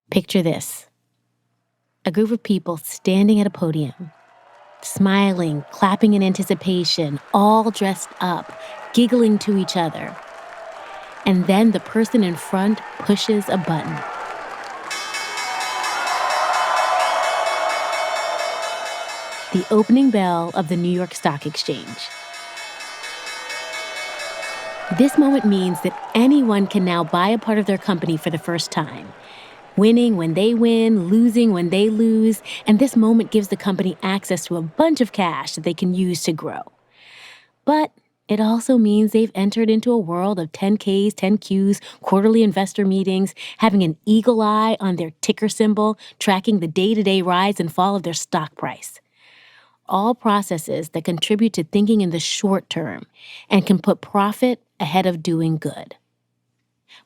Picture this: a group of people standing at a podium, smiling, clapping in anticipation, all dressed up, giggling to each other. And then the person in front pushes a button. The opening bell of the New York Stock Exchange. This moment means that anyone can now buy a part of their company for the first time. Winning when they win, losing when they lose, and this moment gives the company access to a bunch of cash that they can use to grow. But it also means they've entered into a world of 10Ks, 10Qs, quarterly investor meetings, having an eagle eye on their ticker symbol, tracking the day-to-day rise and fall of their stock price. All processes that contribute to thinking in the short term and can put profit ahead of doing good.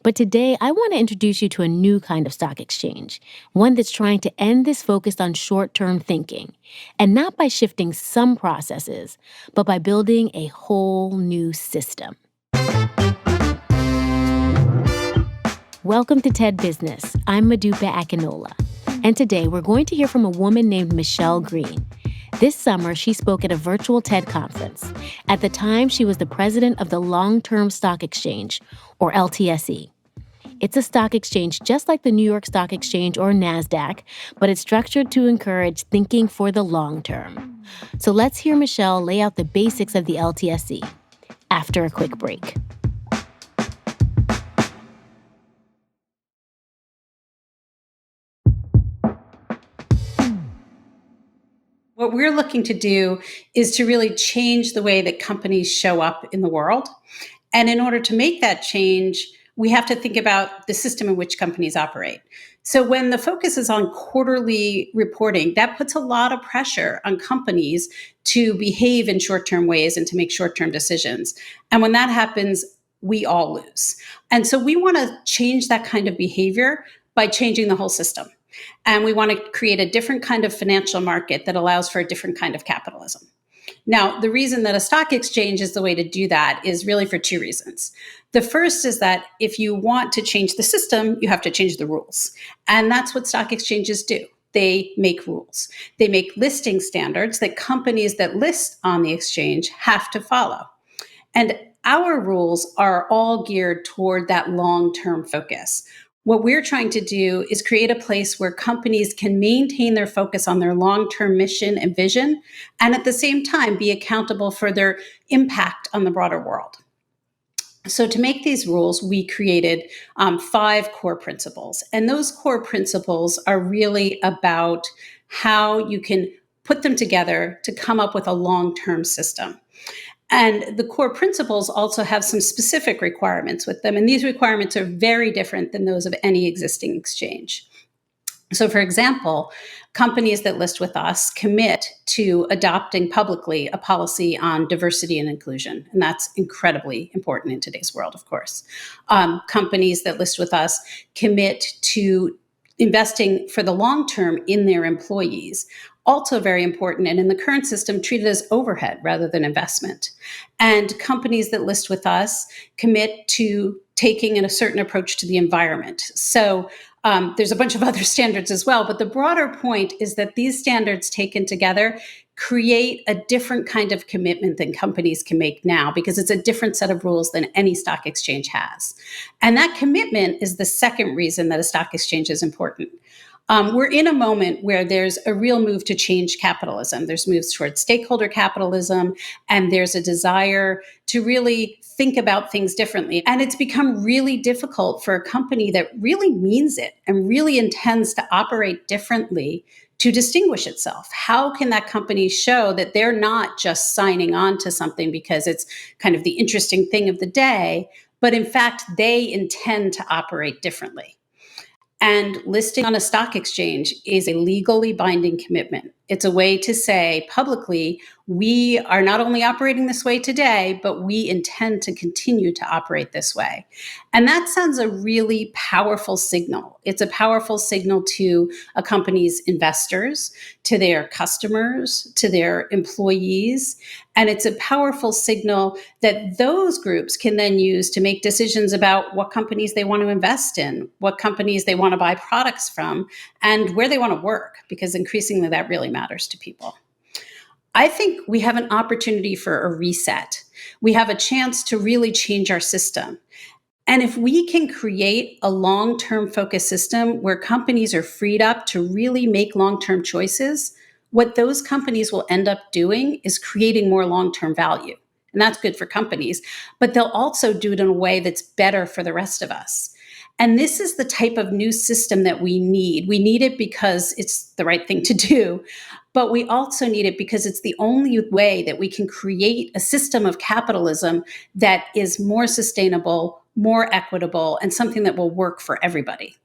But today, I want to introduce you to a new kind of stock exchange, one that's trying to end this focus on short-term thinking, and not by shifting some processes, but by building a whole new system. Welcome to TED Business. I'm Modupe Akinola, and today we're going to hear from a woman named Michelle Greene. This summer, she spoke at a virtual TED conference. At the time, she was the president of the Longterm Stock Exchange, or LTSE. It's a stock exchange just like the New York Stock Exchange or NASDAQ, but it's structured to encourage thinking for the long term. So let's hear Michelle lay out the basics of the LTSE after a quick break. What we're looking to do is to really change the way that companies show up in the world. And in order to make that change, we have to think about the system in which companies operate. So when the focus is on quarterly reporting, that puts a lot of pressure on companies to behave in short-term ways and to make short-term decisions. And when that happens, we all lose. And so we want to change that kind of behavior by changing the whole system. And we want to create a different kind of financial market that allows for a different kind of capitalism. Now, the reason that a stock exchange is the way to do that is really for two reasons. The first is that if you want to change the system, you have to change the rules. And that's what stock exchanges do. They make rules. They make listing standards that companies that list on the exchange have to follow. And our rules are all geared toward that long-term focus. What we're trying to do is create a place where companies can maintain their focus on their long-term mission and vision, and at the same time be accountable for their impact on the broader world. So to make these rules, we created 5 core principles. And those core principles are really about how you can put them together to come up with a long-term system. And the core principles also have some specific requirements with them. And these requirements are very different than those of any existing exchange. So, for example, companies that list with us commit to adopting publicly a policy on diversity and inclusion. And that's incredibly important in today's world, of course. Companies that list with us commit to investing for the long term in their employees. Also very important, and in the current system, treated as overhead rather than investment. And companies that list with us commit to taking a certain approach to the environment. So there's a bunch of other standards as well, but the broader point is that these standards taken together create a different kind of commitment than companies can make now, because it's a different set of rules than any stock exchange has. And that commitment is the second reason that a stock exchange is important. We're in a moment where there's a real move to change capitalism. There's moves towards stakeholder capitalism, and there's a desire to really think about things differently. And it's become really difficult for a company that really means it and really intends to operate differently to distinguish itself. How can that company show that they're not just signing on to something because it's kind of the interesting thing of the day, but in fact, they intend to operate differently? And listing on a stock exchange is a legally binding commitment. It's a way to say publicly, we are not only operating this way today, but we intend to continue to operate this way. And that sends a really powerful signal. It's a powerful signal to a company's investors, to their customers, to their employees. And it's a powerful signal that those groups can then use to make decisions about what companies they want to invest in, what companies they want to buy products from, and where they want to work, because increasingly that really matters to people. I think we have an opportunity for a reset. We have a chance to really change our system. And if we can create a long-term focused system where companies are freed up to really make long-term choices, what those companies will end up doing is creating more long-term value. And that's good for companies, but they'll also do it in a way that's better for the rest of us. And this is the type of new system that we need. We need it because it's the right thing to do, but we also need it because it's the only way that we can create a system of capitalism that is more sustainable, more equitable, and something that will work for everybody.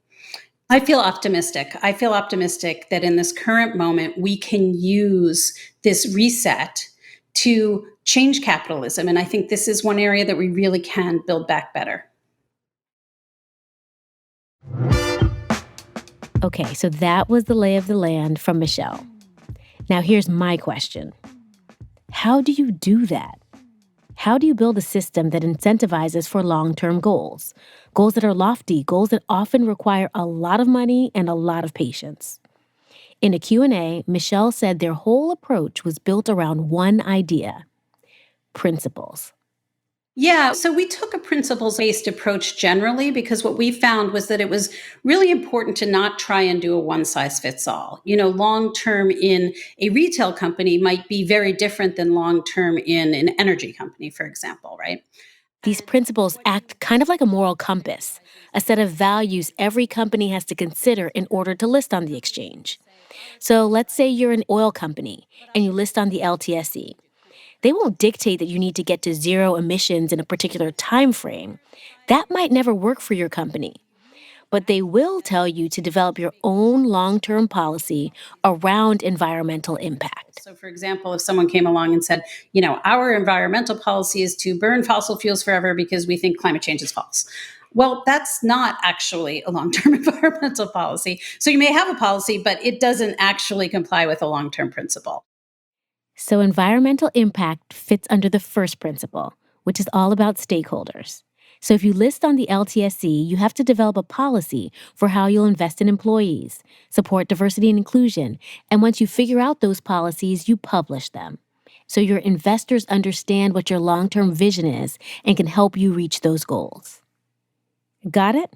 I feel optimistic. I feel optimistic that in this current moment, we can use this reset to change capitalism. And I think this is one area that we really can build back better. Okay, so that was the lay of the land from Michelle. Now here's my question. How do you do that? How do you build a system that incentivizes for long-term goals? Goals that are lofty, goals that often require a lot of money and a lot of patience. In a Q&A, Michelle said their whole approach was built around one idea: principles. Yeah, so we took a principles-based approach generally because what we found was that it was really important to not try and do a one-size-fits-all. Long-term in a retail company might be very different than long-term in an energy company, for example, right? These principles act kind of like a moral compass, a set of values every company has to consider in order to list on the exchange. So let's say you're an oil company and you list on the LTSE. They won't dictate that you need to get to zero emissions in a particular time frame. That might never work for your company. But they will tell you to develop your own long-term policy around environmental impact. So, for example, if someone came along and said, our environmental policy is to burn fossil fuels forever because we think climate change is false. Well, that's not actually a long-term environmental policy. So you may have a policy, but it doesn't actually comply with a long-term principle. So environmental impact fits under the first principle, which is all about stakeholders. So if you list on the LTSE, you have to develop a policy for how you'll invest in employees, support diversity and inclusion, and once you figure out those policies, you publish them. So your investors understand what your long-term vision is and can help you reach those goals. Got it?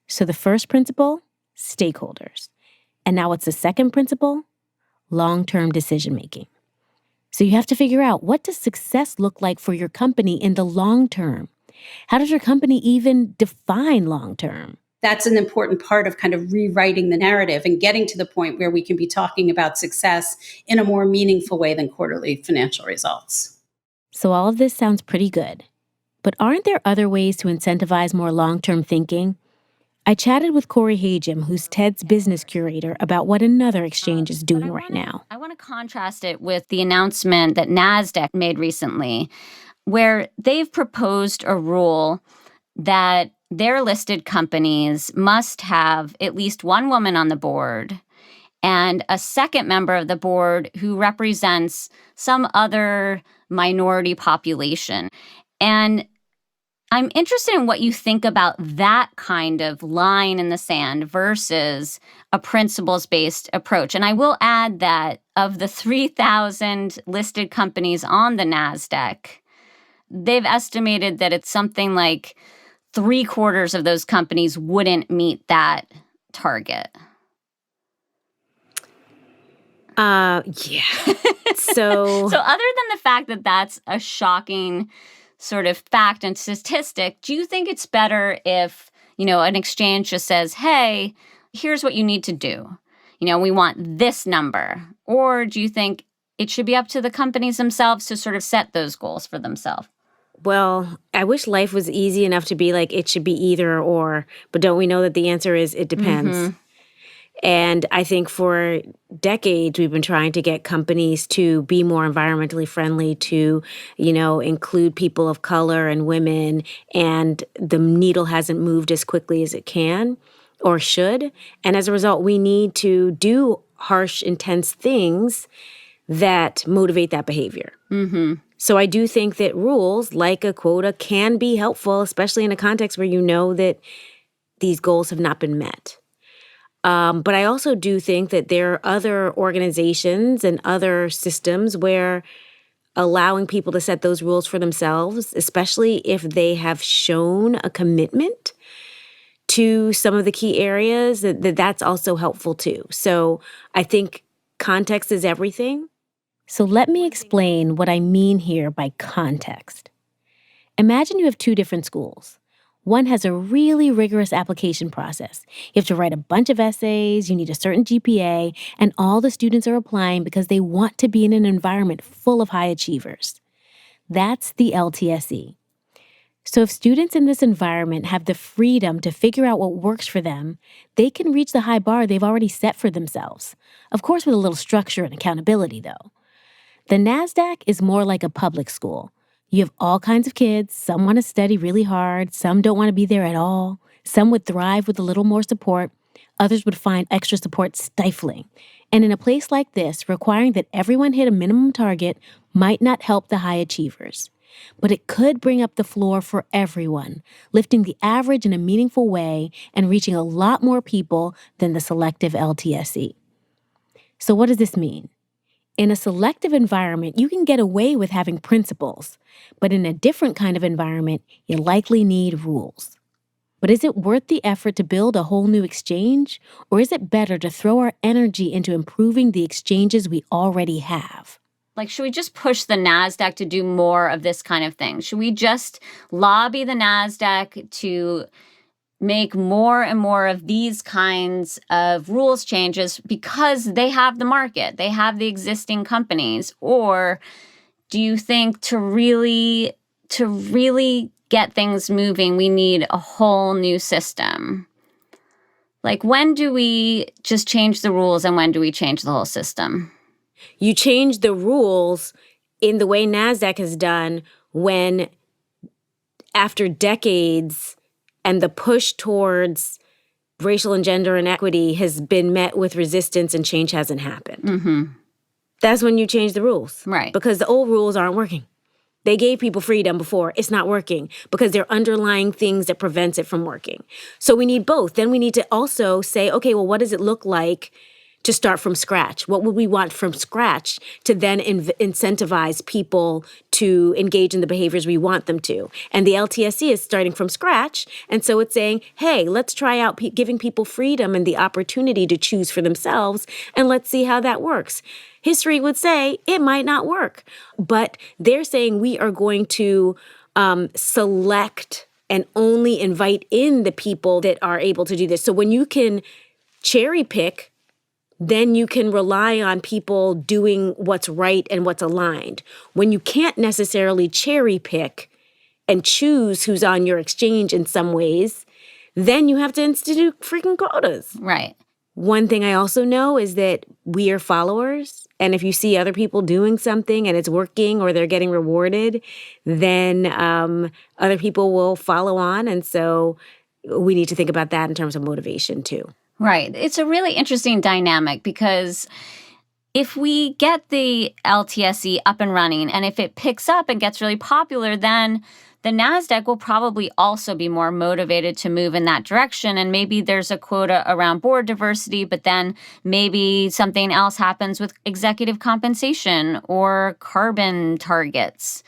So the first principle, stakeholders. And now what's the second principle? Long-term decision-making. So you have to figure out, what does success look like for your company in the long term? How does your company even define long term? That's an important part of kind of rewriting the narrative and getting to the point where we can be talking about success in a more meaningful way than quarterly financial results. So all of this sounds pretty good. But aren't there other ways to incentivize more long-term thinking? I chatted with Corey Hajim, who's TED's business curator, about what another exchange is doing right now. I want to contrast it with the announcement that NASDAQ made recently, where they've proposed a rule that their listed companies must have at least one woman on the board and a second member of the board who represents some other minority population. And I'm interested in what you think about that kind of line in the sand versus a principles-based approach. And I will add that of the 3,000 listed companies on the NASDAQ, they've estimated that it's something like 3/4 of those companies wouldn't meet that target. Yeah. So other than the fact that that's a shocking sort of fact and statistic, do you think it's better if, an exchange just says, hey, here's what you need to do? We want this number. Or do you think it should be up to the companies themselves to sort of set those goals for themselves? Well, I wish life was easy enough to be like it should be either or, but don't we know that the answer is it depends? Mm-hmm. And I think for decades, we've been trying to get companies to be more environmentally friendly, to, include people of color and women. And the needle hasn't moved as quickly as it can or should. And as a result, we need to do harsh, intense things that motivate that behavior. Mm-hmm. So I do think that rules like a quota can be helpful, especially in a context where you know that these goals have not been met. But I also do think that there are other organizations and other systems where allowing people to set those rules for themselves, especially if they have shown a commitment to some of the key areas, that's also helpful too. So I think context is everything. So let me explain what I mean here by context. Imagine you have two different schools. One has a really rigorous application process. You have to write a bunch of essays, you need a certain GPA, and all the students are applying because they want to be in an environment full of high achievers. That's the LTSE. So if students in this environment have the freedom to figure out what works for them, they can reach the high bar they've already set for themselves. Of course, with a little structure and accountability, though. The NASDAQ is more like a public school. You have all kinds of kids. Some want to study really hard. Some don't want to be there at all. Some would thrive with a little more support. Others would find extra support stifling. And in a place like this, requiring that everyone hit a minimum target might not help the high achievers. But it could bring up the floor for everyone, lifting the average in a meaningful way and reaching a lot more people than the selective LTSE. So what does this mean? In a selective environment, you can get away with having principles, but in a different kind of environment, you likely need rules. But is it worth the effort to build a whole new exchange, or is it better to throw our energy into improving the exchanges we already have? Like, should we just push the NASDAQ to do more of this kind of thing? Should we just lobby the NASDAQ to make more and more of these kinds of rules changes because they have the market, they have the existing companies? Or do you think to really get things moving, we need a whole new system? Like, when do we just change the rules and when do we change the whole system? You change the rules in the way NASDAQ has done when, after decades, and the push towards racial and gender inequity has been met with resistance and change hasn't happened. Mm-hmm. That's when you change the rules. Right. Because the old rules aren't working. They gave people freedom before. It's not working because there are underlying things that prevents it from working. So we need both. Then we need to also say, okay, well, what does it look like to start from scratch? What would we want from scratch to then incentivize people to engage in the behaviors we want them to? And the LTSE is starting from scratch. And so it's saying, hey, let's try out giving people freedom and the opportunity to choose for themselves. And let's see how that works. History would say it might not work. But they're saying we are going to select and only invite in the people that are able to do this. So when you can cherry pick, then you can rely on people doing what's right and what's aligned. When you can't necessarily cherry pick and choose who's on your exchange in some ways, then you have to institute freaking quotas. Right. One thing I also know is that we are followers. And if you see other people doing something and it's working or they're getting rewarded, then other people will follow on. And so we need to think about that in terms of motivation too. Right. It's a really interesting dynamic because if we get the LTSE up and running and if it picks up and gets really popular, then the NASDAQ will probably also be more motivated to move in that direction. And maybe there's a quota around board diversity, but then maybe something else happens with executive compensation or carbon targets,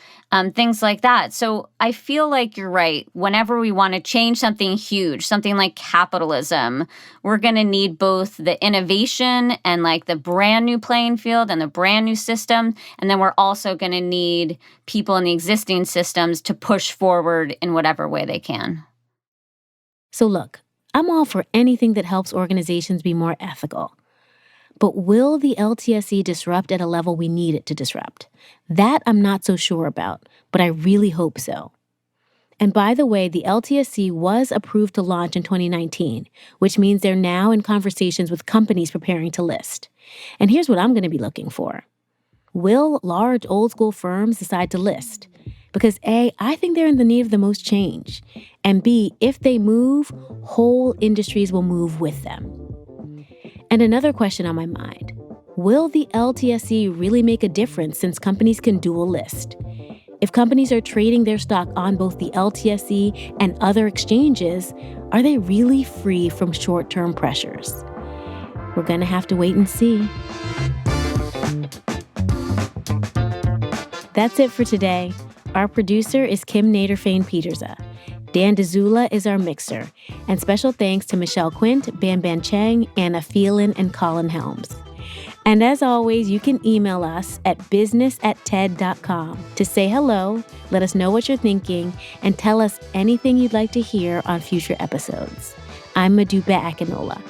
things like that. So I feel like you're right. Whenever we want to change something huge, something like capitalism, we're going to need both the innovation and like the brand new playing field and the brand new system. And then we're also going to need people in the existing systems to push forward in whatever way they can. So look, I'm all for anything that helps organizations be more ethical. But will the LTSE disrupt at a level we need it to disrupt? That I'm not so sure about, but I really hope so. And by the way, the LTSC was approved to launch in 2019, which means they're now in conversations with companies preparing to list. And here's what I'm going to be looking for. Will large old school firms decide to list? Because A, I think they're in the need of the most change. And B, if they move, whole industries will move with them. And another question on my mind. Will the LTSE really make a difference since companies can dual list? If companies are trading their stock on both the LTSE and other exchanges, are they really free from short-term pressures? We're going to have to wait and see. That's it for today. Our producer is Kim Nader-Fain-Petersa. Dan DeZula is our mixer. And special thanks to Michelle Quint, Ban Ban Cheng, Anna Phelan, and Colin Helms. And as always, you can email us at business@ted.com to say hello, let us know what you're thinking, and tell us anything you'd like to hear on future episodes. I'm Modupe Akinola.